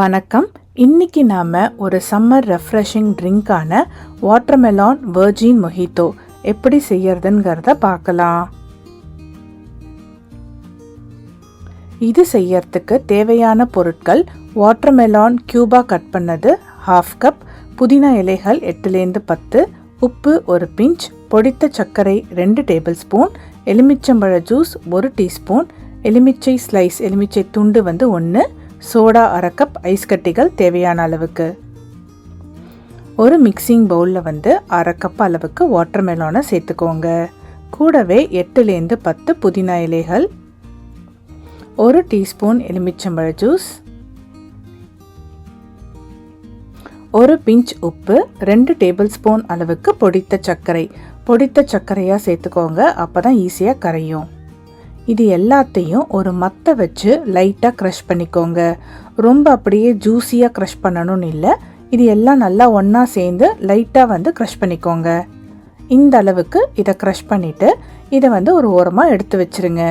வணக்கம். இன்னைக்கு நாம ஒரு summer refreshing ட்ரிங்கான watermelon virgin mojito எப்படி செய்யறதுங்கிறத பார்க்கலாம். இது செய்யறதுக்கு தேவையான பொருட்கள்: வாட்டர்மெலான் கியூபா கட் பண்ணது 1/2 கப், புதினா இலைகள் 8லேருந்து 10, உப்பு 1 பிஞ்ச், பொடித்த சர்க்கரை 2 டேபிள் ஸ்பூன், எலுமிச்சம்பழ ஜூஸ் 1 டீஸ்பூன், எலுமிச்சை ஸ்லைஸ் எலுமிச்சை துண்டு 1, சோடா 1/2 கப், ஐஸ் கட்டிகள் தேவையான அளவுக்கு. ஒரு மிக்சிங் பவுலில் 1/2 கப் அளவுக்கு வாட்டர்மெலானை சேர்த்துக்கோங்க. கூடவே 8லேருந்து 10 புதினா இலைகள், 1 டீஸ்பூன் எலுமிச்சம்பழ ஜூஸ், 1 பிஞ்ச் உப்பு, 2 டேபிள் ஸ்பூன் அளவுக்கு பொடித்த சர்க்கரையாக சேர்த்துக்கோங்க. அப்போ தான் ஈஸியாக கரையும். இது எல்லாத்தையும் ஒரு மத்தை வச்சு லைட்டாக க்ரஷ் பண்ணிக்கோங்க. ரொம்ப அப்படியே ஜூஸியாக க்ரஷ் பண்ணணும்னு இல்லை. இது எல்லாம் நல்லா ஒன்றா சேர்ந்து லைட்டாக க்ரஷ் பண்ணிக்கோங்க. இந்த அளவுக்கு இதை க்ரஷ் பண்ணிவிட்டு இதை ஒரு ஓரமாக எடுத்து வச்சுருங்க.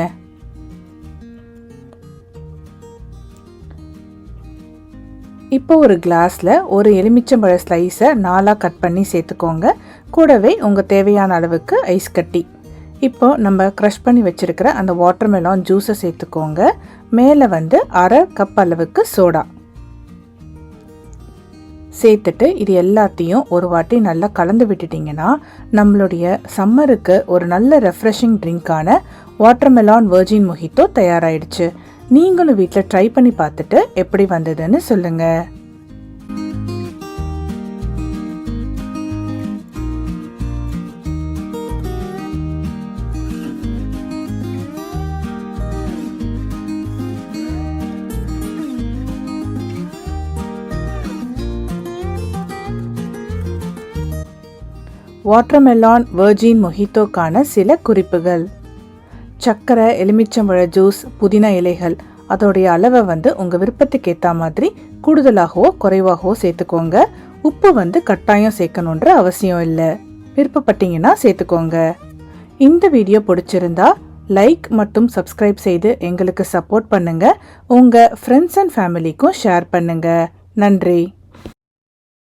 இப்போ ஒரு கிளாஸில் ஒரு எலுமிச்சம்பழ ஸ்லைஸை 4ஆக கட் பண்ணி சேர்த்துக்கோங்க. கூடவே உங்கள் தேவையான அளவுக்கு ஐஸ் கட்டி. இப்போ நம்ம க்ரஷ் பண்ணி வச்சுருக்கிற அந்த வாட்டர்மெலான் ஜூஸை சேர்த்துக்கோங்க. மேலே 1/2 கப் அளவுக்கு சோடா சேர்த்துட்டு இது எல்லாத்தையும் ஒரு வாட்டி நல்லா கலந்து விட்டுட்டிங்கன்னா நம்மளுடைய சம்மருக்கு ஒரு நல்ல ரெஃப்ரெஷிங் ட்ரிங்கான வாட்டர்மெலான் வெர்ஜின் மொஹிட்டோ தயாராகிடுச்சு. நீங்களும் வீட்டில் ட்ரை பண்ணி பார்த்துட்டு எப்படி வந்ததுன்னு சொல்லுங்கள். வாட்டர்மெலான் வெர்ஜின் மொஹிட்டோக்கான சில குறிப்புகள்: சர்க்கரை, எலுமிச்சம்பழ ஜூஸ், புதினா இலைகள் அதோடைய அளவை உங்கள் விருப்பத்துக்கு ஏற்ற மாதிரி கூடுதலாகவோ குறைவாகவோ சேர்த்துக்கோங்க. உப்பு கட்டாயம் சேர்க்கணுன்ற அவசியம் இல்லை. விருப்பப்பட்டீங்கன்னா சேர்த்துக்கோங்க. இந்த வீடியோ பிடிச்சிருந்தா லைக் மற்றும் சப்ஸ்கிரைப் செய்து எங்களுக்கு சப்போர்ட் பண்ணுங்க. உங்கள் ஃப்ரெண்ட்ஸ் அண்ட் ஃபேமிலிக்கும் ஷேர் பண்ணுங்க. நன்றி.